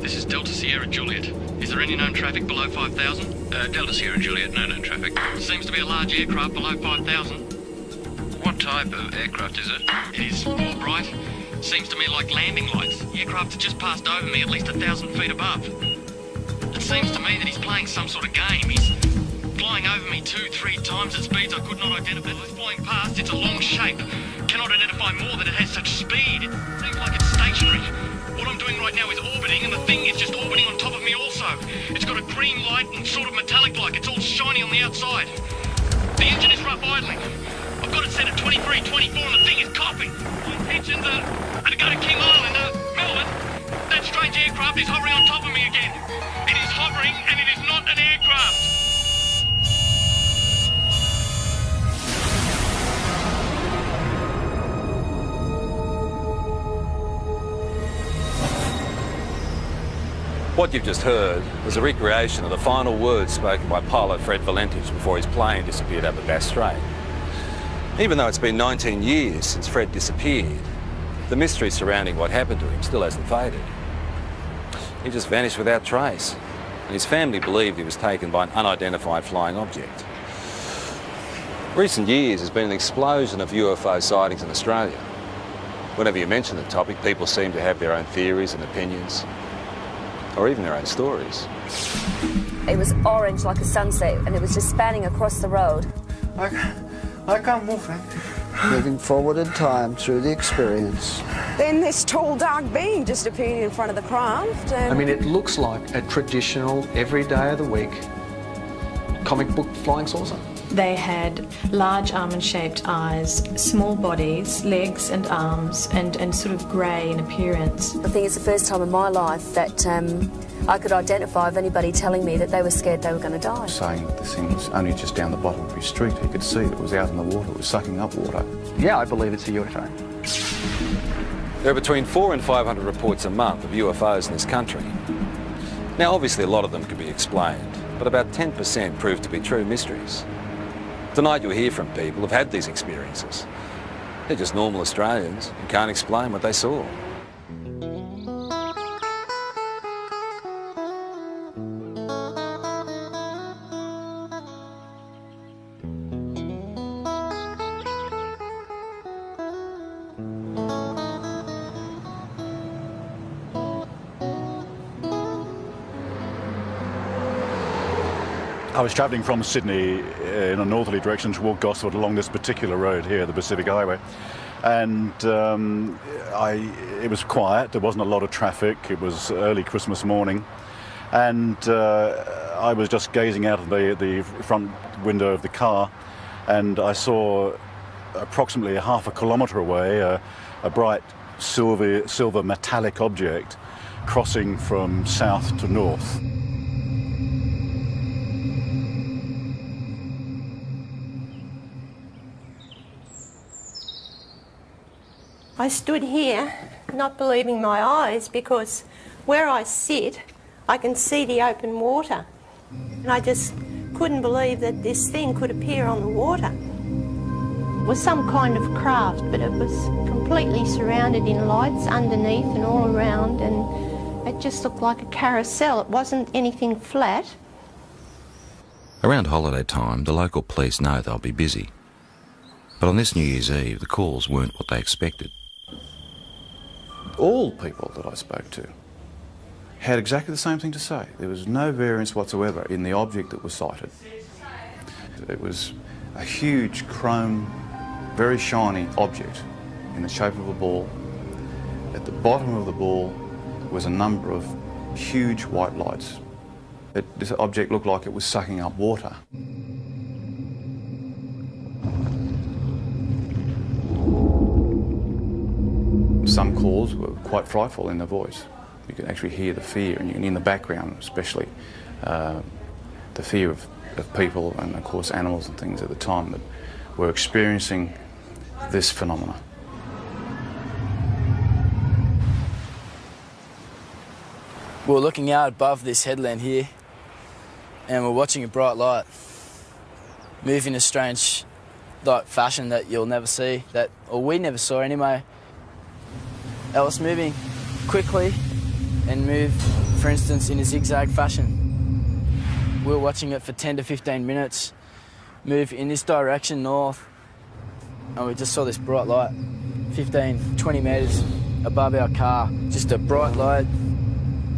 This is Delta Sierra Juliet. Is there any known traffic below 5,000? Delta Sierra Juliet, no known traffic. Seems to be a large aircraft below 5,000. What type of aircraft is it? It is more bright. Seems to me like landing lights. The aircraft has just passed over me at least 1,000 feet above. It seems to me that he's playing some sort of game. He's flying over me 2-3 times at speeds I could not identify. It's flying past, it's a long shape. Cannot identify more that it has such speed. It seems like it's stationary. What I'm doing right now is orbiting, and the thing is just orbiting on top of me also. It's got a green light and sort of metallic-like. It's all shiny on the outside. The engine is rough idling. I've got it set at 23, 24, and the thing is coughing. My intentions are to go to King Island, Melbourne. That strange aircraft is hovering on top of me again. It is hovering, and it is not an aircraft. What you've just heard was a recreation of the final words spoken by pilot Fred Valentich before his plane disappeared over Bass Strait. Even though it's been 19 years since Fred disappeared, the mystery surrounding what happened to him still hasn't faded. He just vanished without trace, and his family believed he was taken by an unidentified flying object. Recent years has been an explosion of UFO sightings in Australia. Whenever you mention the topic, people seem to have their own theories and opinions, or even their own stories. It was orange like a sunset, and it was just spanning across the road. I can't move, man. Moving forward in time through the experience. Then this tall, dark being just appeared in front of the craft. And I mean, it looks like a traditional, every day of the week, comic book flying saucer. They had large almond-shaped eyes, small bodies, legs and arms, and sort of grey in appearance. I think it's the first time in my life that I could identify of anybody telling me that they were scared they were going to die. Saying that this thing was only just down the bottom of his street. He could see it was out in the water, it was sucking up water. Yeah, I believe it's a UFO. There are between 400 and 500 reports a month of UFOs in this country. Now, obviously, a lot of them can be explained, but about 10% prove to be true mysteries. Tonight you'll hear from people who've had these experiences. They're just normal Australians who can't explain what they saw. I was travelling from Sydney in a northerly direction toward Gosford along this particular road here, the Pacific Highway, and it was quiet. There wasn't a lot of traffic. It was early Christmas morning, and I was just gazing out of the front window of the car, and I saw approximately half a kilometre away a bright silver metallic object crossing from south to north. I stood here not believing my eyes, because where I sit I can see the open water, and I just couldn't believe that this thing could appear on the water. It was some kind of craft, but it was completely surrounded in lights underneath and all around, and it just looked like a carousel. It wasn't anything flat. Around holiday time, the local police know they'll be busy. But on this New Year's Eve, the calls weren't what they expected. All people that I spoke to had exactly the same thing to say. There was no variance whatsoever in the object that was sighted. It was a huge chrome, very shiny object in the shape of a ball. At the bottom of the ball was a number of huge white lights. This object looked like it was sucking up water. Some calls were quite frightful in their voice. You could actually hear the fear, and in the background especially, the fear of people and of course animals and things at the time that were experiencing this phenomena. We're looking out above this headland here, and we're watching a bright light move in a strange fashion that you'll never see, or we never saw anyway. It was moving quickly, and move, for instance, in a zigzag fashion. We were watching it for 10 to 15 minutes, move in this direction north, and we just saw this bright light, 15, 20 metres above our car. Just a bright light,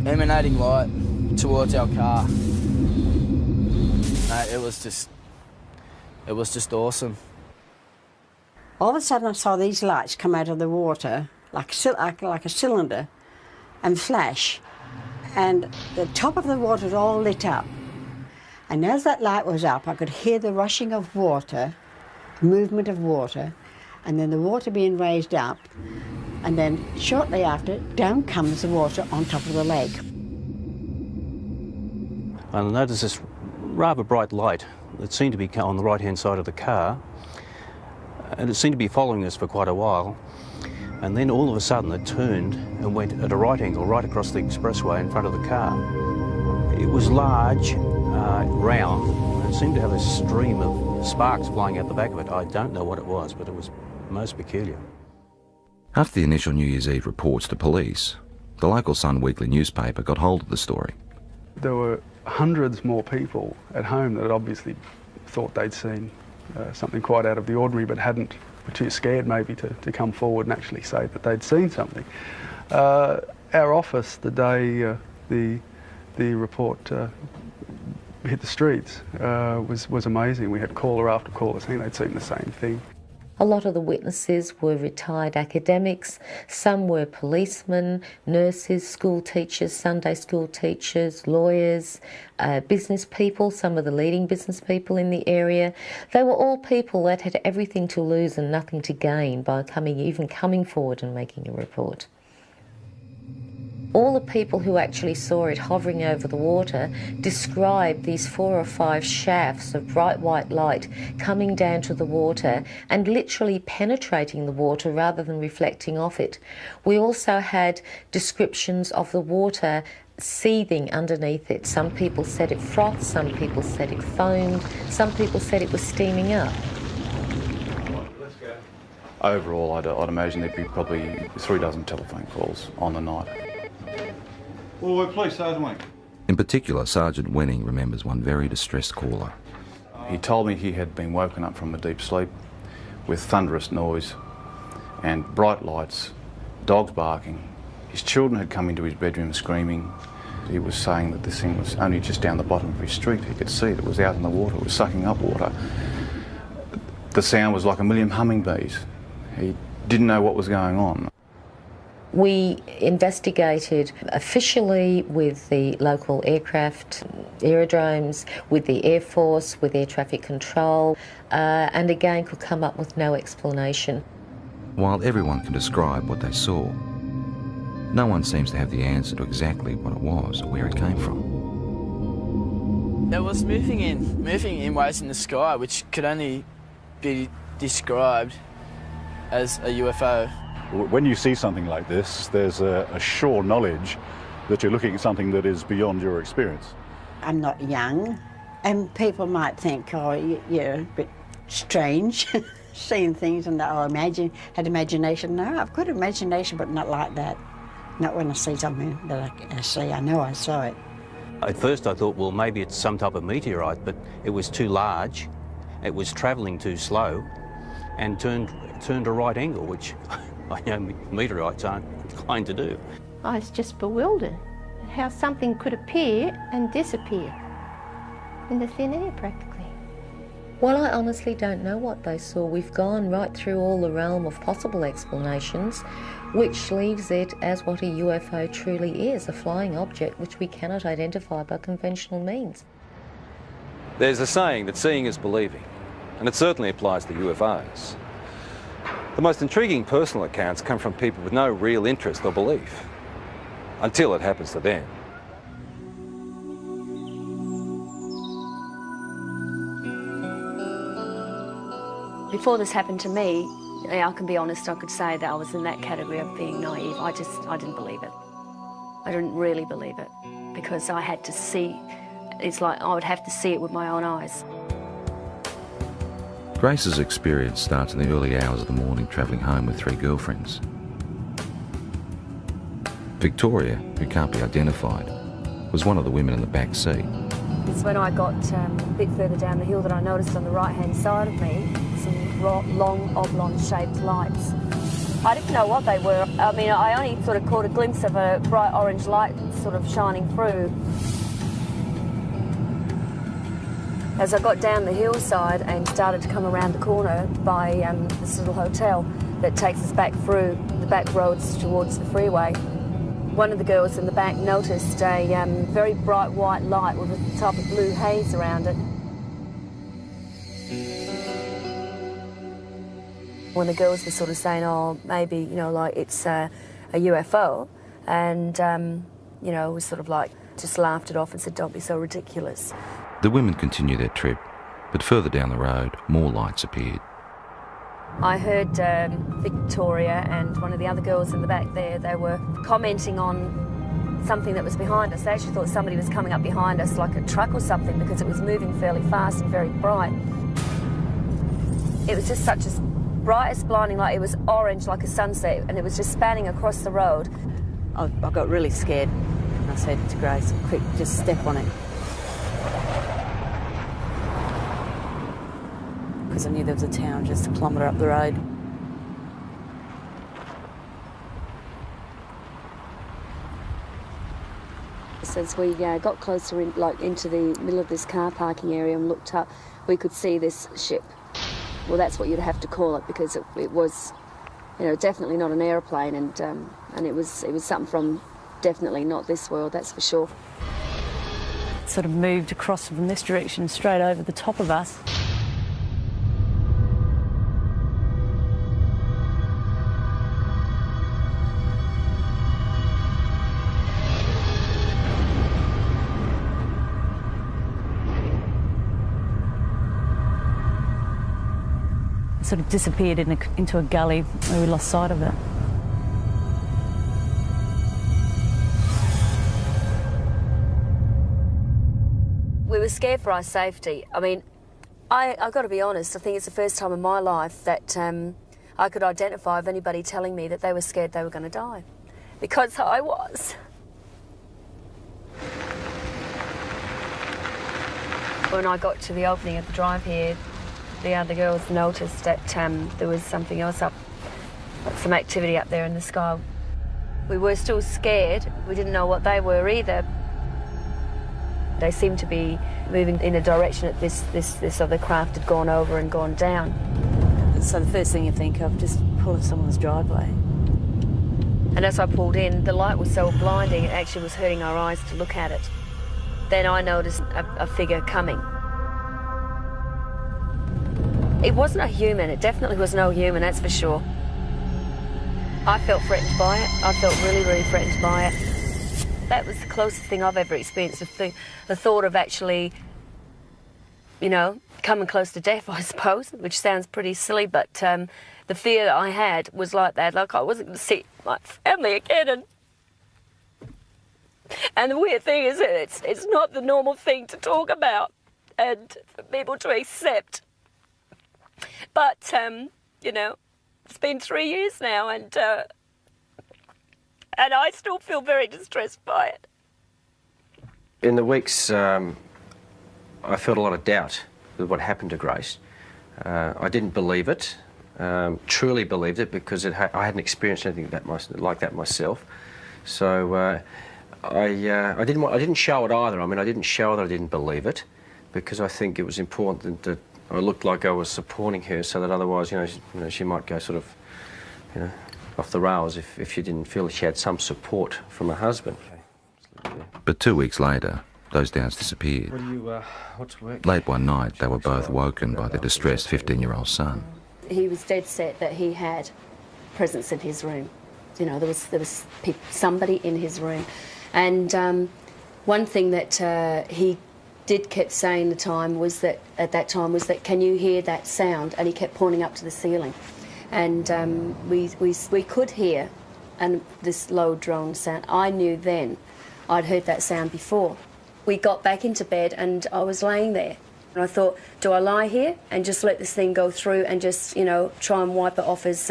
emanating light towards our car. It was just awesome. All of a sudden I saw these lights come out of the water like a cylinder and flash, and the top of the water all lit up. And as that light was up, I could hear the rushing of water, movement of water, and then the water being raised up, and then shortly after, down comes the water on top of the lake. I noticed this rather bright light that seemed to be on the right-hand side of the car, and it seemed to be following us for quite a while. And then all of a sudden it turned and went at a right angle right across the expressway in front of the car. It was large, round, and it seemed to have a stream of sparks flying out the back of it. I don't know what it was, but it was most peculiar. After the initial New Year's Eve reports to police, the local Sun Weekly newspaper got hold of the story. There were hundreds more people at home that obviously thought they'd seen something quite out of the ordinary, but were too scared maybe to come forward and actually say that they'd seen something. Our office, the day the report hit the streets, was amazing. We had caller after caller saying they'd seen the same thing. A lot of the witnesses were retired academics, some were policemen, nurses, school teachers, Sunday school teachers, lawyers, business people, some of the leading business people in the area. They were all people that had everything to lose and nothing to gain by even coming forward and making a report. All the people who actually saw it hovering over the water described these 4 or 5 shafts of bright white light coming down to the water and literally penetrating the water rather than reflecting off it. We also had descriptions of the water seething underneath it. Some people said it frothed, some people said it foamed, some people said it was steaming up. Overall, I'd imagine there'd be probably 3 dozen telephone calls on the night. Well, please, Sergeant. In particular, Sergeant Wenning remembers one very distressed caller. He told me he had been woken up from a deep sleep with thunderous noise and bright lights, dogs barking. His children had come into his bedroom screaming. He was saying that this thing was only just down the bottom of his street. He could see it. It was out in the water. It was sucking up water. The sound was like a million hummingbees. He didn't know what was going on. We investigated officially with the local aircraft, aerodromes, with the Air Force, with air traffic control, and again could come up with no explanation. While everyone can describe what they saw, no one seems to have the answer to exactly what it was or where it came from. It was moving in waves in the sky, which could only be described as a UFO. When you see something like this, there's a sure knowledge that you're looking at something that is beyond your experience. I'm not young, and people might think, oh, you're a bit strange, seeing things and had imagination. No, I've got imagination, but not like that. Not when I see something that I see. I know I saw it. At first I thought, well, maybe it's some type of meteorite, but it was too large, it was travelling too slow, and turned a right angle, which I know meteorites aren't inclined to do. I was just bewildered at how something could appear and disappear in the thin air practically. Well, I honestly don't know what they saw. We've gone right through all the realm of possible explanations, which leaves it as what a UFO truly is, a flying object which we cannot identify by conventional means. There's a saying that seeing is believing, and it certainly applies to UFOs. The most intriguing personal accounts come from people with no real interest or belief, until it happens to them. Before this happened to me, I can be honest, I could say that I was in that category of being naive. I didn't believe it. I didn't really believe it, because I had to see, it's like I would have to see it with my own eyes. Grace's experience starts in the early hours of the morning travelling home with 3 girlfriends. Victoria, who can't be identified, was one of the women in the back seat. It's when I got a bit further down the hill that I noticed on the right-hand side of me some long, oblong-shaped lights. I didn't know what they were. I mean, I only sort of caught a glimpse of a bright orange light sort of shining through. As I got down the hillside and started to come around the corner by this little hotel that takes us back through the back roads towards the freeway, one of the girls in the back noticed a very bright white light with a type of blue haze around it. When the girls were sort of saying, oh, maybe, you know, like it's a UFO, and, you know, was sort of like just laughed it off and said, don't be so ridiculous. The women continued their trip, but further down the road, more lights appeared. I heard Victoria and one of the other girls in the back there, they were commenting on something that was behind us. They actually thought somebody was coming up behind us, like a truck or something, because it was moving fairly fast and very bright. It was just such a bright as blinding light. It was orange like a sunset, and it was just spanning across the road. I got really scared, and I said to Grace, quick, just step on it. Because I knew there was a town just a kilometre up the road. As we got closer into the middle of this car parking area and looked up, we could see this ship. Well, that's what you'd have to call it, because it was, you know, definitely not an aeroplane, and it was something from definitely not this world, that's for sure. It sort of moved across from this direction straight over the top of us. Sort of disappeared into a gully where we lost sight of it. We were scared for our safety. I mean, I've got to be honest, I think it's the first time in my life that I could identify of anybody telling me that they were scared they were going to die. Because I was. When I got to the opening of the drive here, the other girls noticed that there was something else up, some activity up there in the sky. We were still scared. We didn't know what they were either. They seemed to be moving in a direction that this other craft had gone over and gone down. So the first thing you think of, just pull in someone's driveway. And as I pulled in, the light was so blinding, it actually was hurting our eyes to look at it. Then I noticed a figure coming. It wasn't a human, it definitely was no human, that's for sure. I felt threatened by it. I felt really, really threatened by it. That was the closest thing I've ever experienced, the thought of actually, you know, coming close to death, I suppose, which sounds pretty silly, but the fear that I had was like that, like I wasn't going to see my family again. And the weird thing is that it's not the normal thing to talk about and for people to accept. But, you know, it's been 3 years now, and I still feel very distressed by it. In the weeks, I felt a lot of doubt with what happened to Grace. I didn't believe it, truly believed it, because I hadn't experienced anything like that myself. So I didn't show it either. I mean, I didn't show that I didn't believe it, because I think it was important that I looked like I was supporting her, so that otherwise, you know, she might go sort of, you know, off the rails if she didn't feel she had some support from her husband. But 2 weeks later, those doubts disappeared. What's work? Late one night, they were both woken by their distressed 15-year-old son. He was dead set that he had presence in his room. You know, there was somebody in his room. And one thing that he kept saying at that time was that, can you hear that sound? And he kept pointing up to the ceiling. And we could hear this low drone sound. I knew then I'd heard that sound before. We got back into bed and I was laying there. And I thought, do I lie here and just let this thing go through and just, you know, try and wipe it off as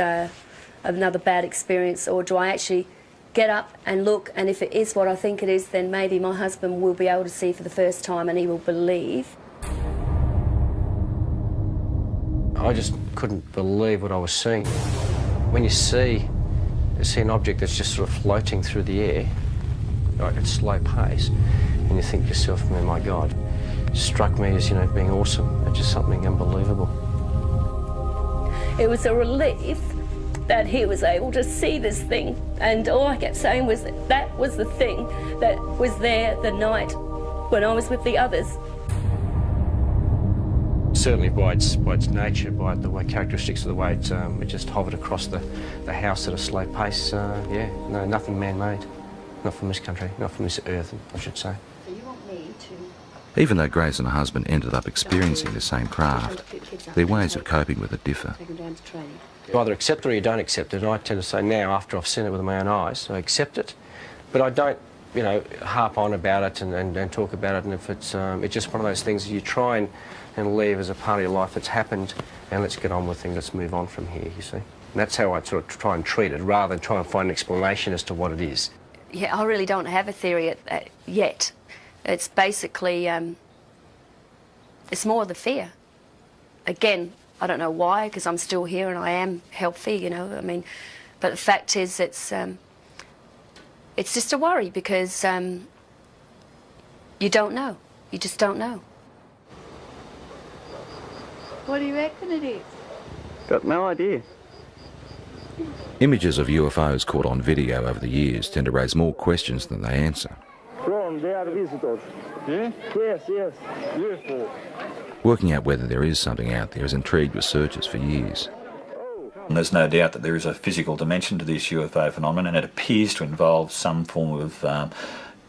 another bad experience, or do I actually get up and look, and if it is what I think it is, then maybe my husband will be able to see for the first time and he will believe. I just couldn't believe what I was seeing. When you see an object that's just sort of floating through the air, like at slow pace, and you think to yourself, oh my God, it struck me as, you know, being awesome. It's just something unbelievable. It was a relief that he was able to see this thing, and all I kept saying was that was the thing that was there the night when I was with the others. Certainly by its nature, by the way characteristics of the way it just hovered across the house at a slow pace. Yeah, no, nothing man-made. Not from this country, not from this earth, I should say. So you want me to... Even though Grace and her husband ended up experiencing the same craft, their ways of coping with it differ. You either accept it or you don't accept it, and I tend to say now, after I've seen it with my own eyes, I accept it, but I don't, you know, harp on about it and talk about it, and if it's just one of those things that you try and leave as a part of your life that's happened, and let's get on with things, let's move on from here, you see. And that's how I sort of try and treat it, rather than try and find an explanation as to what it is. Yeah, I really don't have a theory yet. It's basically, it's more the fear. Again, I don't know why, because I'm still here and I am healthy, you know, I mean, but the fact is it's just a worry because you don't know. You just don't know. What do you reckon it is? Got no idea. Images of UFOs caught on video over the years tend to raise more questions than they answer. They are visitors. Yeah? Yes, UFO. Working out whether there is something out there has intrigued researchers for years. There's no doubt that there is a physical dimension to this UFO phenomenon, and it appears to involve some form of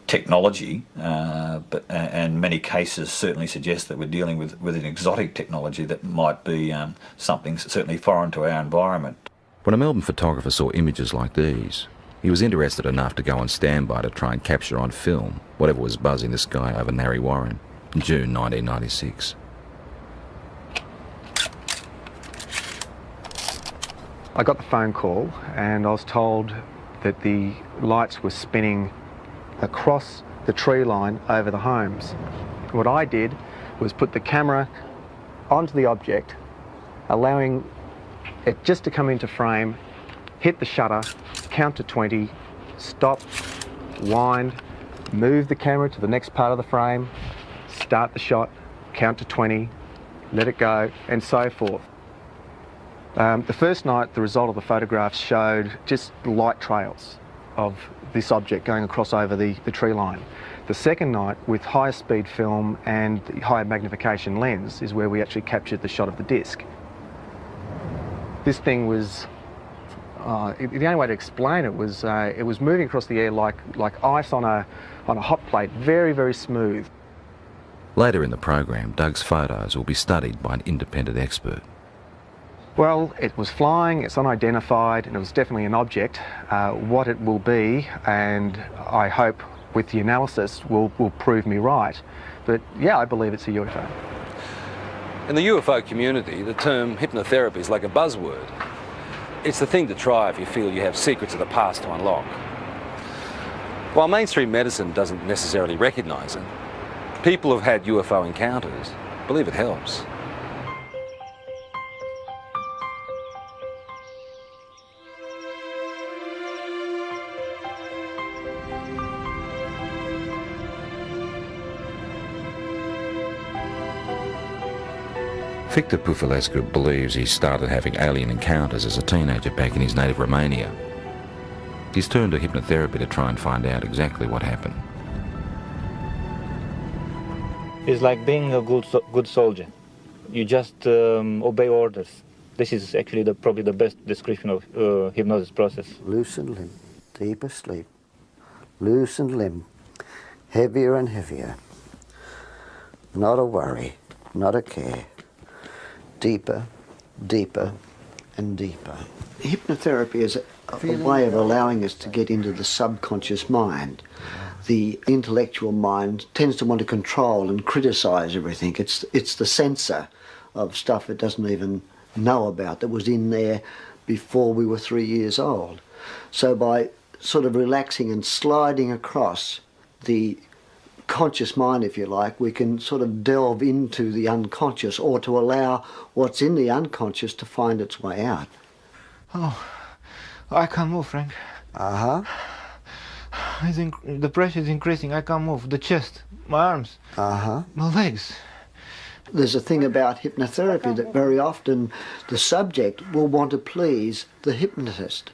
technology, and many cases certainly suggest that we're dealing with an exotic technology that might be something certainly foreign to our environment. When a Melbourne photographer saw images like these, he was interested enough to go on standby to try and capture on film whatever was buzzing the sky over Narre Warren in June 1996. I got the phone call and I was told that the lights were spinning across the tree line over the homes. What I did was put the camera onto the object, allowing it just to come into frame, hit the shutter, count to 20, stop, wind, move the camera to the next part of the frame, start the shot, count to 20, let it go, and so forth. The first night, the result of the photographs showed just light trails of this object going across over the tree line. The second night, with higher speed film and higher magnification lens, is where we actually captured the shot of the disc. This thing was, the only way to explain it was moving across the air like ice on a hot plate, very, very smooth. Later in the program, Doug's photos will be studied by an independent expert. Well, it was flying, it's unidentified, and it was definitely an object. What it will be, and I hope with the analysis will prove me right. But yeah, I believe it's a UFO. In the UFO community, the term hypnotherapy is like a buzzword. It's the thing to try if you feel you have secrets of the past to unlock. While mainstream medicine doesn't necessarily recognise it, people who've had UFO encounters believe it helps. Victor Pufulescu believes he started having alien encounters as a teenager back in his native Romania. He's turned to hypnotherapy to try and find out exactly what happened. It's like being a good soldier. You just obey orders. This is actually probably the best description of hypnosis process. Loosen limb, deeper sleep. Loosen limb, heavier and heavier. Not a worry, not a care. Deeper, deeper, and deeper. Hypnotherapy is a way of allowing us to get into the subconscious mind. The intellectual mind tends to want to control and criticise everything. It's the censor of stuff it doesn't even know about that was in there before we were 3 years old. So by sort of relaxing and sliding across the conscious mind, if you like, we can sort of delve into the unconscious, or to allow what's in the unconscious to find its way out. Oh, I can't move, Frank. Uh-huh. The pressure is increasing. I can't move. The chest, my arms, uh-huh, my legs. There's a thing about hypnotherapy that very often the subject will want to please the hypnotist.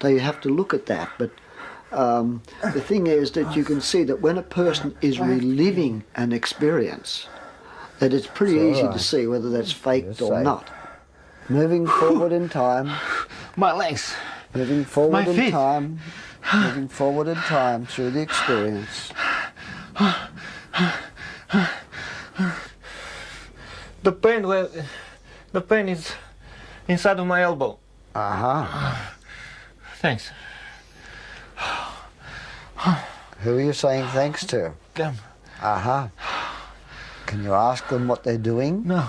They have to look at that, but the thing is that you can see that when a person is reliving an experience, that it's pretty easy to see whether that's faked or not. Moving forward in time. My legs. Moving forward My in feet. time. Moving forward in time through the experience. The pain is inside of my elbow. Uh-huh. Thanks. Who are you saying thanks to? Them. Uh-huh. Can you ask them what they're doing? No.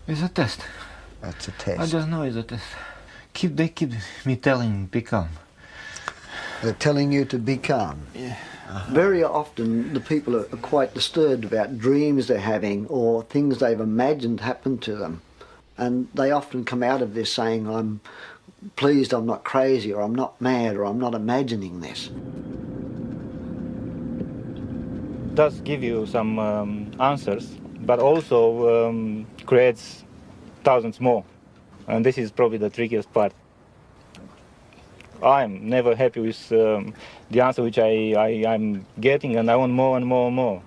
It's a test. That's a test. I just know it's a test. They keep me telling be calm. They're telling you to be calm. Yeah. Uh-huh. Very often the people are quite disturbed about dreams they're having or things they've imagined happen to them. And they often come out of this saying, I'm pleased I'm not crazy, or I'm not mad, or I'm not imagining this. It does give you some answers, but also creates thousands more. And this is probably the trickiest part. I'm never happy with the answer which I'm getting, and I want more and more and more.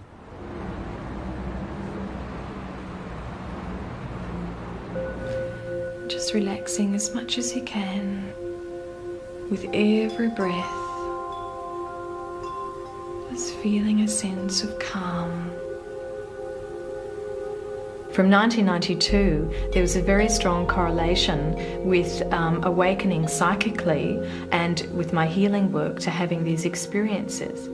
Just relaxing as much as you can with every breath. Just feeling a sense of calm. From 1992, there was a very strong correlation with awakening psychically and with my healing work to having these experiences.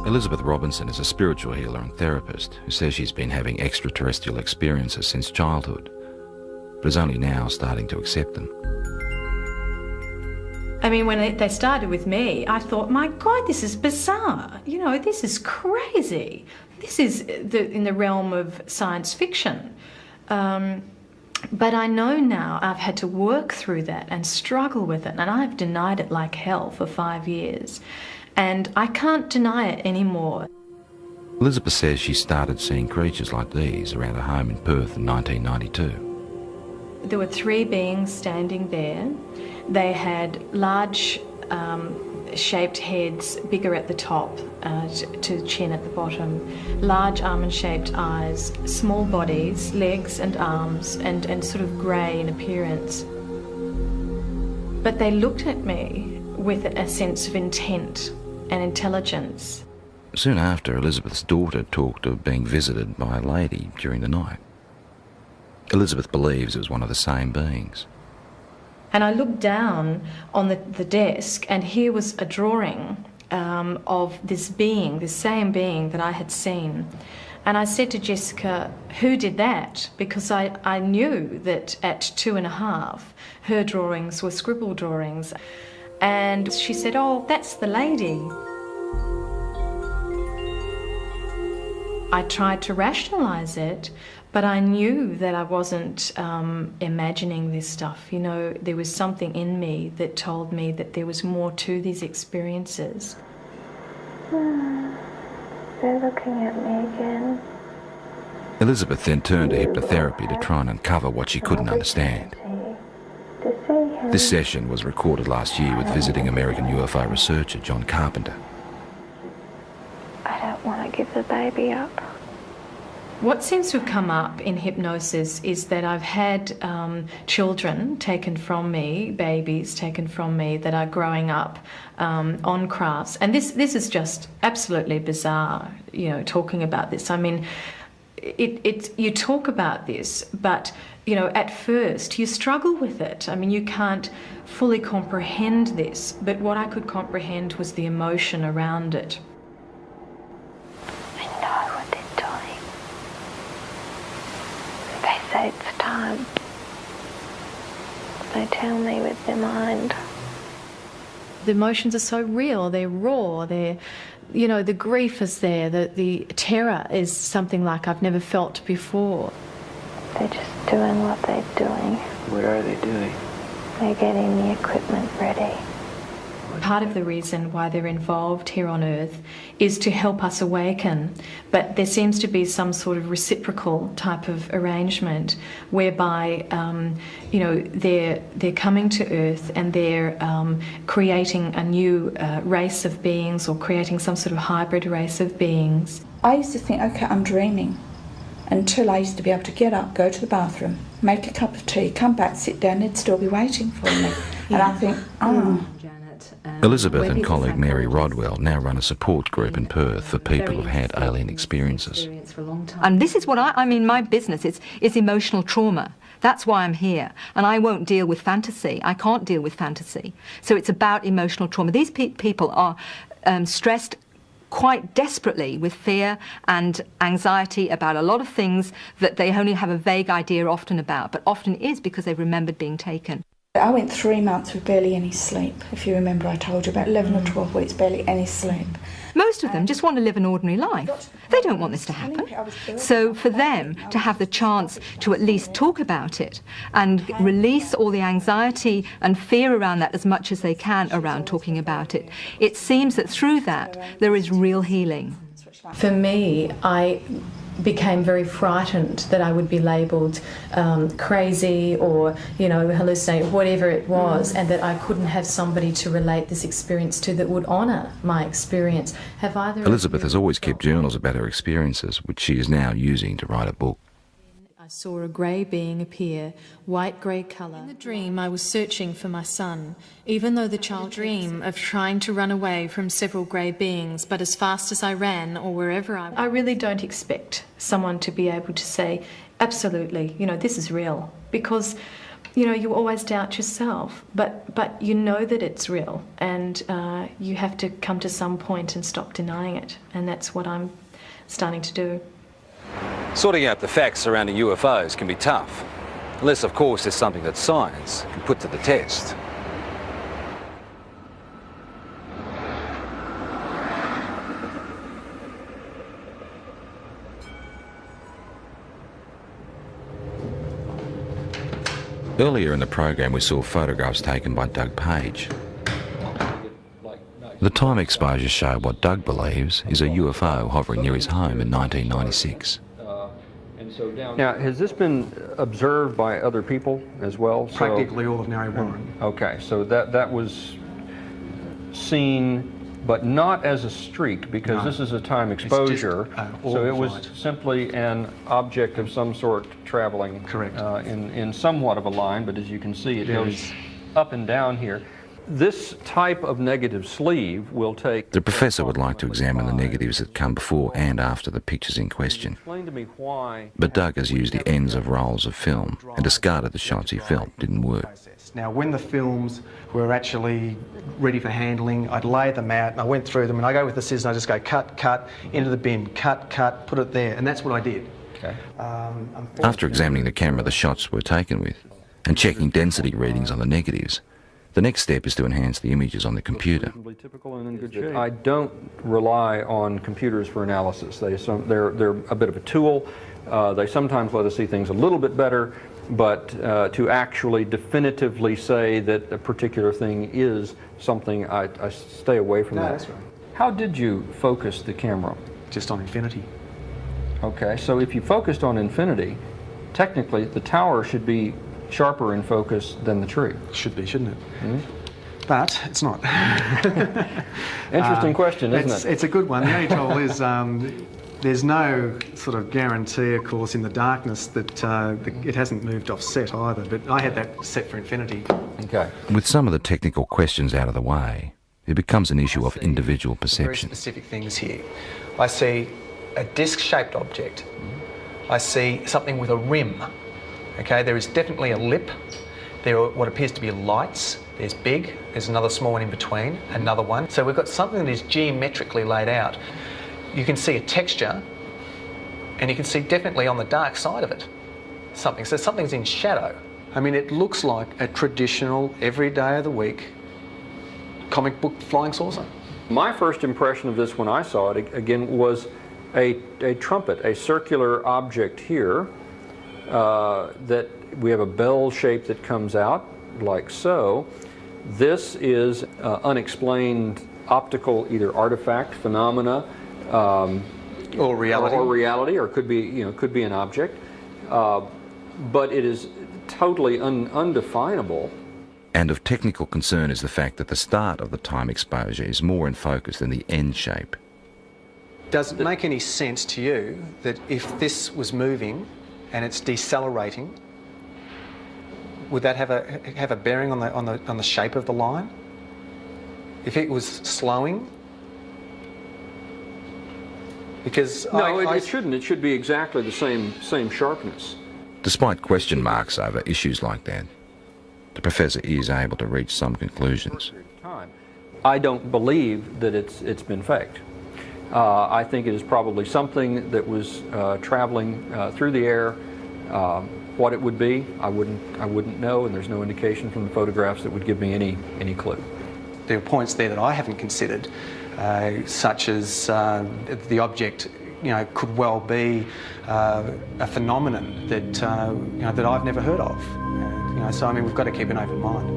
Elizabeth Robinson is a spiritual healer and therapist who says she's been having extraterrestrial experiences since childhood, but is only now starting to accept them. I mean, when they started with me, I thought, my God, this is bizarre. You know, this is crazy. This is in the realm of science fiction. But I know now I've had to work through that and struggle with it, and I've denied it like hell for 5 years. And I can't deny it anymore. Elizabeth says she started seeing creatures like these around her home in Perth in 1992. There were 3 beings standing there. They had large shaped heads, bigger at the top to chin at the bottom, large almond-shaped eyes, small bodies, legs and arms, and sort of grey in appearance. But they looked at me with a sense of intent and intelligence. Soon after, Elizabeth's daughter talked of being visited by a lady during the night. Elizabeth believes it was one of the same beings. And I looked down on the desk, and here was a drawing of this being, this same being that I had seen. And I said to Jessica, who did that? Because I knew that at 2.5, her drawings were scribble drawings. And she said, oh, that's the lady. I tried to rationalise it, but I knew that I wasn't imagining this stuff. You know, there was something in me that told me that there was more to these experiences. They're looking at me again. Elizabeth then turned to hypnotherapy to try and uncover what she couldn't understand. This session was recorded last year with visiting American UFO researcher John Carpenter. I don't want to give the baby up. What seems to have come up in hypnosis is that I've had children taken from me, babies taken from me that are growing up on crafts. And this is just absolutely bizarre, you know, talking about this. I mean, you talk about this, but, you know, at first you struggle with it. I mean, you can't fully comprehend this, but what I could comprehend was the emotion around it. I know what they're doing. They say it's time. they tell me with their mind. The emotions are so real, they're raw, they're, you know, the grief is there, the terror is something like I've never felt before. They're just doing what they're doing. What are they doing? They're getting the equipment ready. Part of the reason why they're involved here on Earth is to help us awaken, but there seems to be some sort of reciprocal type of arrangement whereby, you know, they're coming to Earth and they're creating a new race of beings, or creating some sort of hybrid race of beings. I used to think, okay, I'm dreaming, until I used to be able to get up, go to the bathroom, make a cup of tea, come back, sit down, they'd still be waiting for me. And I think, oh. Elizabeth and colleague Mary Rodwell now run a support group in Perth for people who've had alien experiences. And this is what I mean, my business is emotional trauma. That's why I'm here. And I won't deal with fantasy. I can't deal with fantasy. So it's about emotional trauma. These people are stressed quite desperately with fear and anxiety about a lot of things that they only have a vague idea often about, but often is because they've remembered being taken. I went 3 months with barely any sleep. If you remember, I told you about 11 or 12 weeks, barely any sleep. Most of them just want to live an ordinary life. They don't want this to happen. So for them to have the chance to at least talk about it and release all the anxiety and fear around that as much as they can around talking about it, it seems that through that there is real healing. For me, I became very frightened that I would be labelled crazy or, you know, hallucinate, whatever it was, and that I couldn't have somebody to relate this experience to that would honour my experience. Have either Elizabeth has always kept journals about her experiences, which she is now using to write a book. I saw a grey being appear, white-grey colour. In the dream, I was searching for my son, even though the child dream of trying to run away from several grey beings, but as fast as I ran or wherever I really don't expect someone to be able to say, absolutely, you know, this is real, because, you know, you always doubt yourself, but you know that it's real, and you have to come to some point and stop denying it, and that's what I'm starting to do. Sorting out the facts surrounding UFOs can be tough, unless of course there's something that science can put to the test. Earlier in the program we saw photographs taken by Doug Page. The time exposures show what Doug believes is a UFO hovering near his home in 1996. Now, has this been observed by other people as well? Practically all of Narre Warren. Okay, so that was seen, but not as a streak, because this is a time exposure. So it was simply an object of some sort traveling. Correct. In somewhat of a line, but as you can see, it goes up and down here. This type of negative sleeve will take... The professor would like to examine the negatives that come before and after the pictures in question. Explain to me why... But Doug has used the ends of rolls of film and discarded the shots he felt didn't work. Now, when the films were actually ready for handling, I'd lay them out and I went through them, and I go with the scissors and I just go cut, cut, into the bin, cut, cut, put it there, and that's what I did. Okay. After examining the camera the shots were taken with and checking density readings on the negatives, the next step is to enhance the images on the computer. I don't rely on computers for analysis. They're a bit of a tool. They sometimes let us see things a little bit better, but to actually definitively say that a particular thing is something, I stay away from that. That's right. How did you focus the camera? Just on infinity. Okay, so if you focused on infinity, technically the tower should be sharper in focus than the tree. Should be, shouldn't it? Mm-hmm. But it's not. Interesting question, isn't it? It's a good one. The only trouble is there's no sort of guarantee, of course, in the darkness that it hasn't moved off set either, but I had that set for infinity. Okay. With some of the technical questions out of the way, it becomes an issue of individual perception. Very specific things here. I see a disc-shaped object. I see something with a rim. Okay, there is definitely a lip. There are what appears to be lights. There's big, there's another small one in between, another one. So we've got something that is geometrically laid out. You can see a texture, and you can see definitely on the dark side of it something. So something's in shadow. I mean, it looks like a traditional, every day of the week, comic book flying saucer. My first impression of this when I saw it, again, was a trumpet, a circular object here, that we have a bell shape that comes out, like so. This is unexplained optical, either artifact, phenomena, or reality, or could be, could be an object, but it is totally undefinable. And of technical concern is the fact that the start of the time exposure is more in focus than the end shape. Does it make any sense to you that if this was moving and it's decelerating, would that have a bearing on the shape of the line? If it was slowing? Because no, it shouldn't. It should be exactly the same sharpness. Despite question marks over issues like that, the professor is able to reach some conclusions. I don't believe that it's been faked. I think it is probably something that was traveling through the air. What it would be, I wouldn't know, and there's no indication from the photographs that would give me any clue. There are points there that I haven't considered, such as the object, could well be a phenomenon that that I've never heard of. So I mean, we've got to keep an open mind.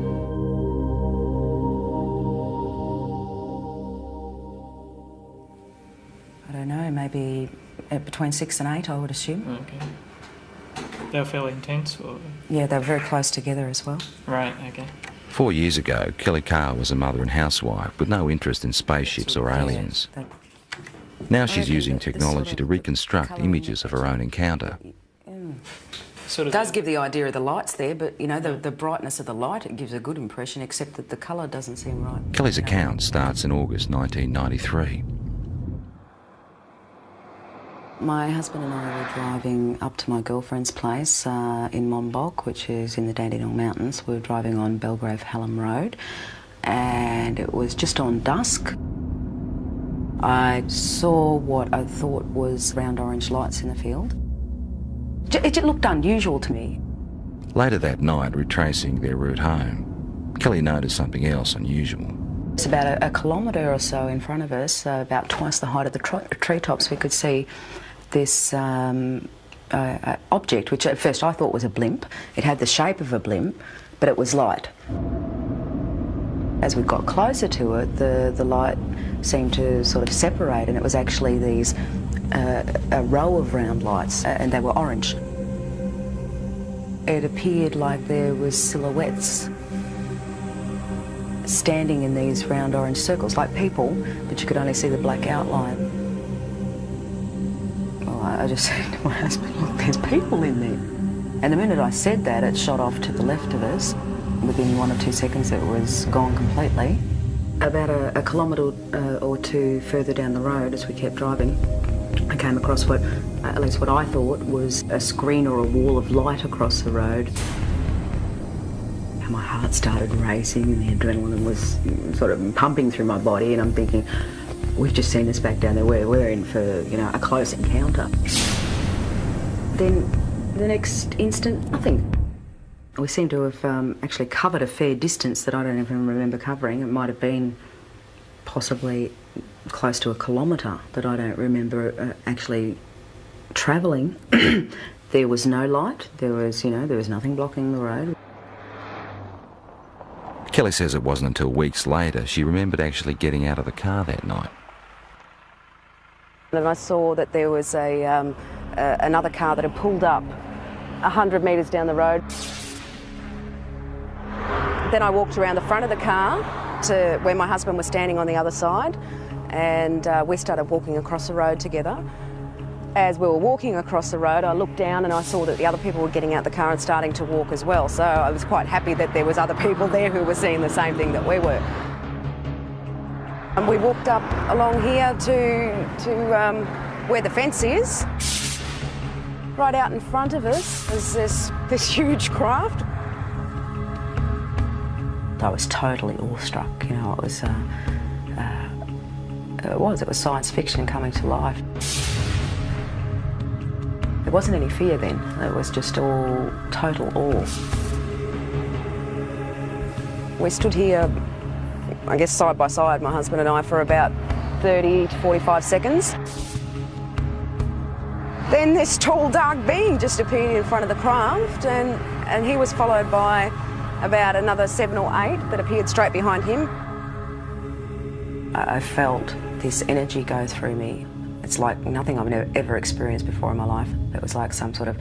I don't know, maybe between 6 and 8, I would assume. Okay. They were fairly intense, or? Yeah, they were very close together as well. Right, okay. 4 years ago, Kelly Carr was a mother and housewife with no interest in spaceships or aliens. Now she's using technology to reconstruct images of her own encounter. It does give the idea of the lights there, but the brightness of the light, it gives a good impression, except that the colour doesn't seem right. Kelly's account starts in August 1993. My husband and I were driving up to my girlfriend's place in Monbulk, which is in the Dandenong Mountains. We were driving on Belgrave-Hallam Road, and it was just on dusk. I saw what I thought was round orange lights in the field. It looked unusual to me. Later that night, retracing their route home, Kelly noticed something else unusual. It's about a kilometre or so in front of us, about twice the height of the treetops. We could see this object, which at first I thought was a blimp. It had the shape of a blimp, but it was light. As we got closer to it, the light seemed to sort of separate, and it was actually these a row of round lights, and they were orange. It appeared like there was silhouettes standing in these round orange circles, like people, but you could only see the black outline. Well, I just said to my husband, look, there's people in there. And the minute I said that, it shot off to the left of us. Within 1 or 2 seconds, it was gone completely. About a kilometre or two further down the road, as we kept driving, I came across at least what I thought was a screen or a wall of light across the road. And my heart started racing and the adrenaline was sort of pumping through my body, and I'm thinking, we've just seen this back down there, we're in for, a close encounter. Then the next instant, nothing. We seem to have actually covered a fair distance that I don't even remember covering. It might have been possibly close to a kilometre that I don't remember actually travelling. There was no light. There was nothing blocking the road. Kelly says it wasn't until weeks later she remembered actually getting out of the car that night. And I saw that there was another car that had pulled up 100 metres down the road. Then I walked around the front of the car to where my husband was standing on the other side, and we started walking across the road together. As we were walking across the road, I looked down and I saw that the other people were getting out the car and starting to walk as well. So I was quite happy that there was other people there who were seeing the same thing that we were. And we walked up along here to where the fence is. Right out in front of us is this huge craft. I was totally awestruck. It was science fiction coming to life. There wasn't any fear then. It was just all total awe. We stood here, I guess side by side, my husband and I, for about 30 to 45 seconds. Then this tall, dark being just appeared in front of the craft, and he was followed by about another 7 or 8 that appeared straight behind him. I felt this energy go through me. It's like nothing I've ever experienced before in my life. It was like some sort of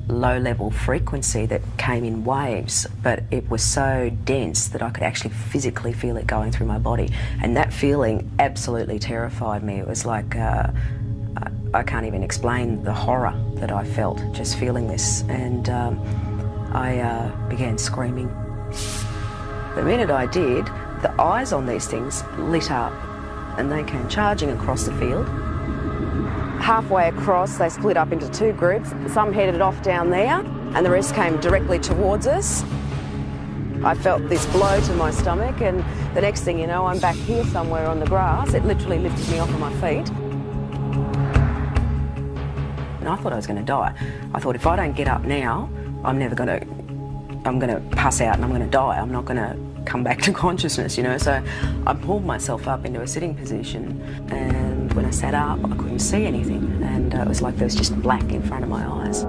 low-level frequency that came in waves, but it was so dense that I could actually physically feel it going through my body. And that feeling absolutely terrified me. It was like, I can't even explain the horror that I felt just feeling this. And I began screaming. The minute I did, the eyes on these things lit up and they came charging across the field. Halfway across, they split up into 2 groups. Some headed off down there and the rest came directly towards us. I felt this blow to my stomach, and the next thing you know, I'm back here somewhere on the grass. It literally lifted me off of my feet. And I thought I was going to die. I thought if I don't get up now, I'm going to pass out and I'm going to die. I'm not going to come back to consciousness, you know. So I pulled myself up into a sitting position, and when I sat up, I couldn't see anything, and it was like there was just black in front of my eyes.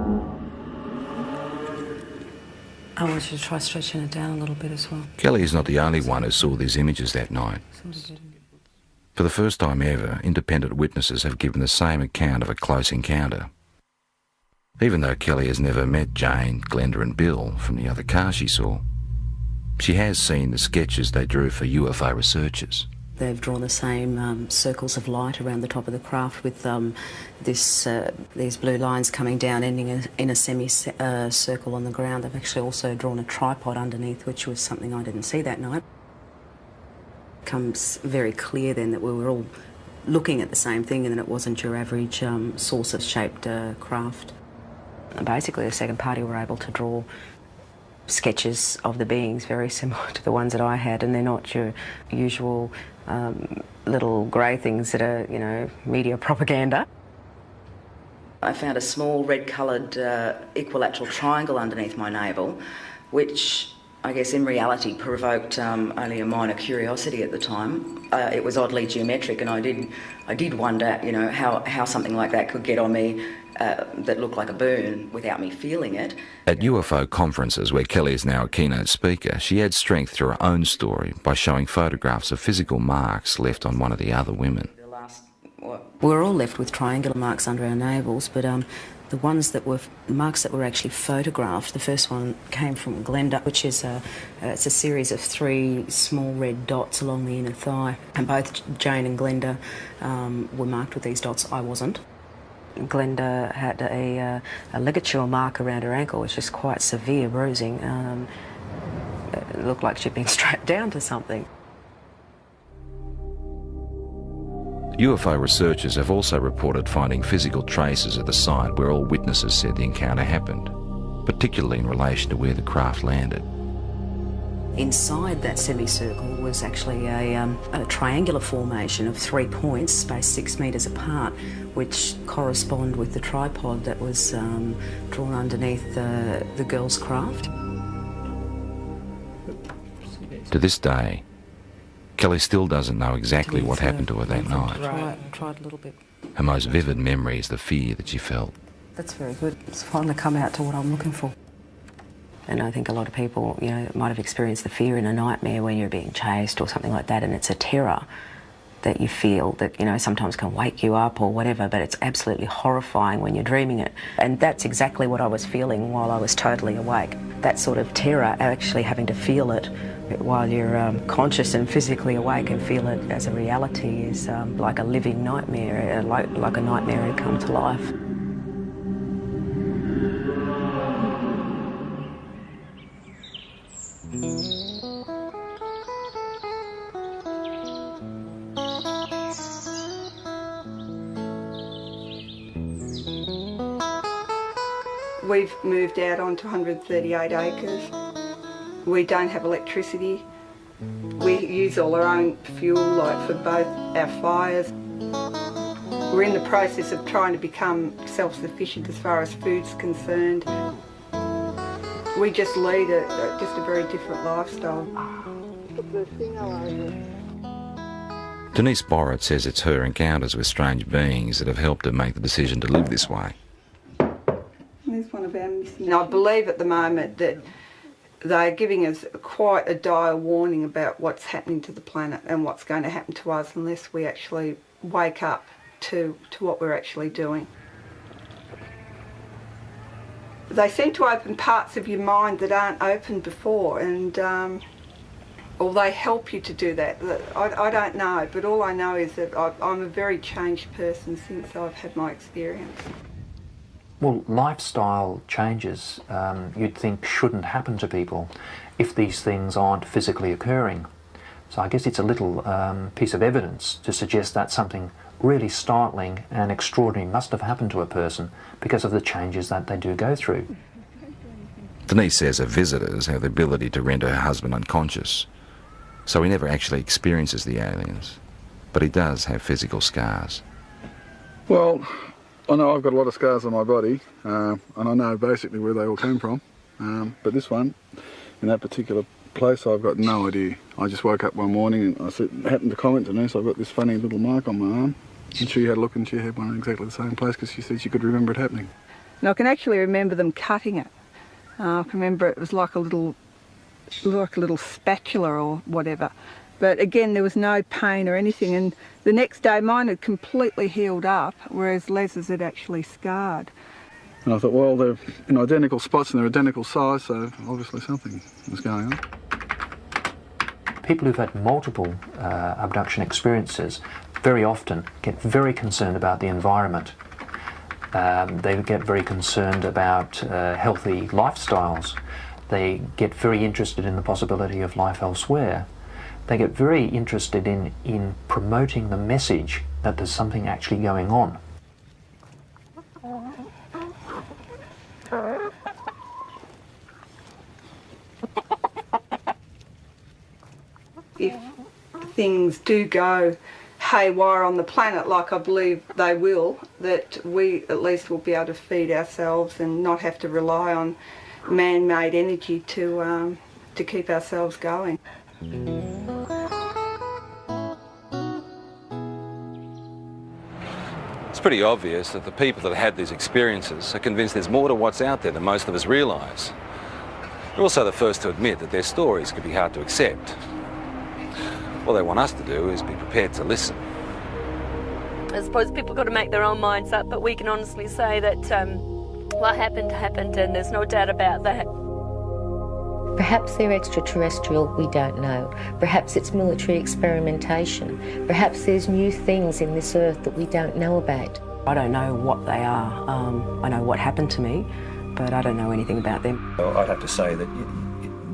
I want you to try stretching it down a little bit as well. Kelly is not the only one who saw these images that night. For the first time ever, independent witnesses have given the same account of a close encounter. Even though Kelly has never met Jane, Glenda and Bill from the other car she saw, she has seen the sketches they drew for UFO researchers. They've drawn the same circles of light around the top of the craft with these blue lines coming down, ending in a semicircle on the ground. They've actually also drawn a tripod underneath, which was something I didn't see that night. It becomes very clear then that we were all looking at the same thing and that it wasn't your average saucer-shaped craft. And basically, the second party were able to draw sketches of the beings very similar to the ones that I had, and they're not your usual little grey things that are, you know, media propaganda. I found a small red-coloured equilateral triangle underneath my navel, which I guess in reality provoked only a minor curiosity at the time. It was oddly geometric, and I did wonder, you know, how something like that could get on me that looked like a burn without me feeling it. At UFO conferences, where Kelly is now a keynote speaker, she adds strength to her own story by showing photographs of physical marks left on one of the other women. We're all left with triangular marks under our navels, but the ones that were marks that were actually photographed, the first one came from Glenda, which is it's a series of 3 small red dots along the inner thigh, and both Jane and Glenda were marked with these dots. I wasn't. Glenda had a ligature mark around her ankle, which is quite severe bruising. It looked like she'd been strapped down to something. UFO researchers have also reported finding physical traces at the site where all witnesses said the encounter happened, particularly in relation to where the craft landed. Inside that semicircle was actually a triangular formation of 3 points spaced 6 metres apart, which correspond with the tripod that was drawn underneath the girl's craft. To this day, Kelly still doesn't know exactly what happened to her that night. Tried a little bit. Her most vivid memory is the fear that she felt. That's very good. It's finally come out to what I'm looking for. And I think a lot of people, you know, might have experienced the fear in a nightmare when you're being chased or something like that, and it's a terror that you feel that, you know, sometimes can wake you up or whatever, but it's absolutely horrifying when you're dreaming it. And that's exactly what I was feeling while I was totally awake. That sort of terror, actually having to feel it while you're conscious and physically awake and feel it as a reality, is like a living nightmare, like a nightmare had come to life. We've moved out onto 138 acres. We don't have electricity. We use all our own fuel, like for both our fires. We're in the process of trying to become self-sufficient as far as food's concerned. We just lead just a very different lifestyle. Denise Borrett says it's her encounters with strange beings that have helped her make the decision to live this way. There's one of our missing. I believe at the moment that they're giving us quite a dire warning about what's happening to the planet and what's going to happen to us unless we actually wake up to what we're actually doing. They seem to open parts of your mind that aren't open before, and or they help you to do that. I don't know, but all I know is that I'm a very changed person since I've had my experience. Well, lifestyle changes you'd think shouldn't happen to people if these things aren't physically occurring. So I guess it's a little piece of evidence to suggest that something really startling and extraordinary must have happened to a person because of the changes that they do go through. Denise says her visitors have the ability to render her husband unconscious, so he never actually experiences the aliens, but he does have physical scars. Well, I know I've got a lot of scars on my body, and I know basically where they all came from, but this one, in that particular place, I've got no idea. I just woke up one morning and I happened to comment to her, so I've got this funny little mark on my arm, and she had a look and she had one in exactly the same place because she said she could remember it happening. And I can actually remember them cutting it. I can remember it was like a little spatula or whatever. But again, there was no pain or anything, and the next day mine had completely healed up, whereas Les's had actually scarred. And I thought, well, they're in identical spots and they're identical size, so obviously something was going on. People who've had multiple abduction experiences very often get very concerned about the environment. They get very concerned about healthy lifestyles. They get very interested in the possibility of life elsewhere. They get very interested in promoting the message that there's something actually going on. If things do go haywire on the planet, like I believe they will, that we at least will be able to feed ourselves and not have to rely on man-made energy to keep ourselves going. It's pretty obvious that the people that had these experiences are convinced there's more to what's out there than most of us realise. They're also the first to admit that their stories could be hard to accept. All they want us to do is be prepared to listen. I suppose people got to make their own minds up, but we can honestly say that what happened, happened, and there's no doubt about that. Perhaps they're extraterrestrial, we don't know. Perhaps it's military experimentation. Perhaps there's new things in this earth that we don't know about. I don't know what they are. I know what happened to me, but I don't know anything about them. Well, I'd have to say that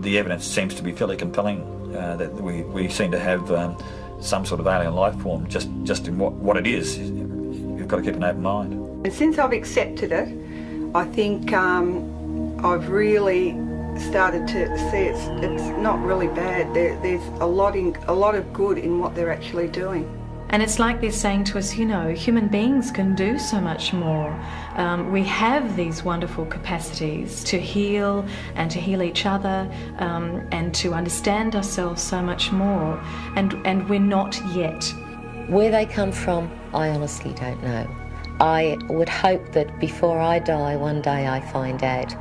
the evidence seems to be fairly compelling, that we seem to have some sort of alien life form just in what it is. You've got to keep an open mind. And since I've accepted it, I think I've really started to see it's not really bad. There's a lot of good in what they're actually doing. And it's like they're saying to us, you know, human beings can do so much more. We have these wonderful capacities to heal and to heal each other and to understand ourselves so much more. And we're not yet. Where they come from, I honestly don't know. I would hope that before I die, one day I find out.